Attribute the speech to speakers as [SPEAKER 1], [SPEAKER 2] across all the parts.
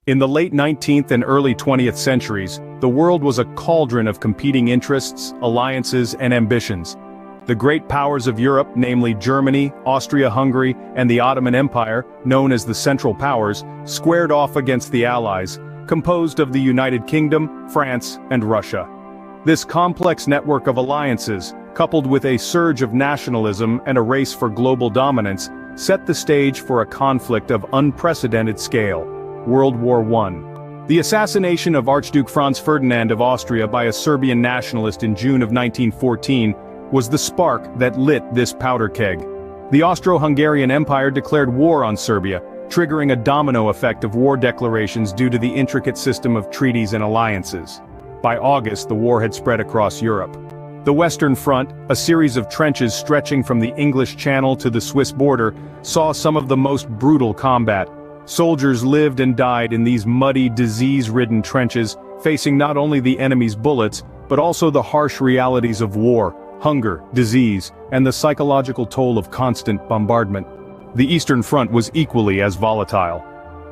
[SPEAKER 1] In the late 19th and early 20th centuries, the world was a cauldron of competing interests, alliances, and ambitions. The great powers of Europe, namely Germany, Austria-Hungary, and the Ottoman Empire, known as the Central Powers, squared off against the Allies, composed of the United Kingdom, France, and Russia. This complex network of alliances, coupled with a surge of nationalism and a race for global dominance, set the stage for a conflict of unprecedented scale: World War I. The assassination of Archduke Franz Ferdinand of Austria by a Serbian nationalist in June of 1914 was the spark that lit this powder keg. The Austro-Hungarian Empire declared war on Serbia, triggering a domino effect of war declarations due to the intricate system of treaties and alliances. By August, the war had spread across Europe. The Western Front, a series of trenches stretching from the English Channel to the Swiss border, saw some of the most brutal combat. Soldiers lived and died in these muddy, disease-ridden trenches, facing not only the enemy's bullets, but also the harsh realities of war, hunger, disease, and the psychological toll of constant bombardment. The Eastern Front was equally as volatile.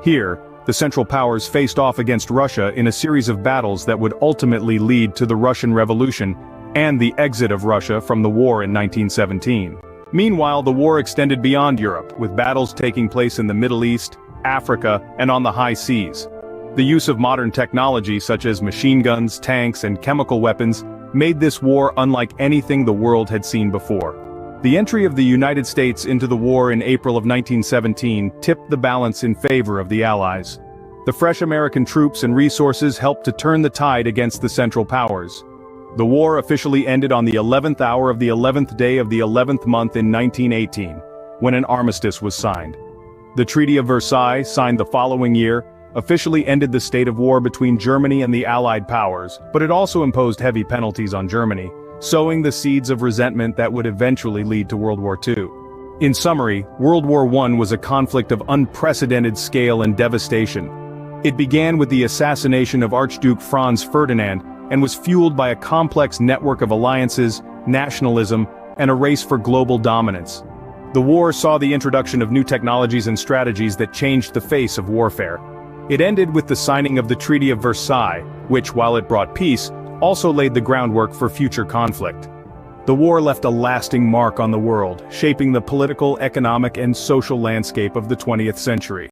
[SPEAKER 1] Here, the Central Powers faced off against Russia in a series of battles that would ultimately lead to the Russian Revolution and the exit of Russia from the war in 1917. Meanwhile, the war extended beyond Europe, with battles taking place in the Middle East, Africa, and on the high seas. The use of modern technology such as machine guns, tanks, and chemical weapons made this war unlike anything the world had seen before. The entry of the United States into the war in April of 1917 tipped the balance in favor of the Allies. The fresh American troops and resources helped to turn the tide against the Central Powers. The war officially ended on the 11th hour of the 11th day of the 11th month in 1918, when an armistice was signed. The Treaty of Versailles, signed the following year, officially ended the state of war between Germany and the Allied powers, but it also imposed heavy penalties on Germany, sowing the seeds of resentment that would eventually lead to World War II. In summary, World War I was a conflict of unprecedented scale and devastation. It began with the assassination of Archduke Franz Ferdinand and was fueled by a complex network of alliances, nationalism, and a race for global dominance. The war saw the introduction of new technologies and strategies that changed the face of warfare. It ended with the signing of the Treaty of Versailles, which, while it brought peace, also laid the groundwork for future conflict. The war left a lasting mark on the world, shaping the political, economic, and social landscape of the 20th century.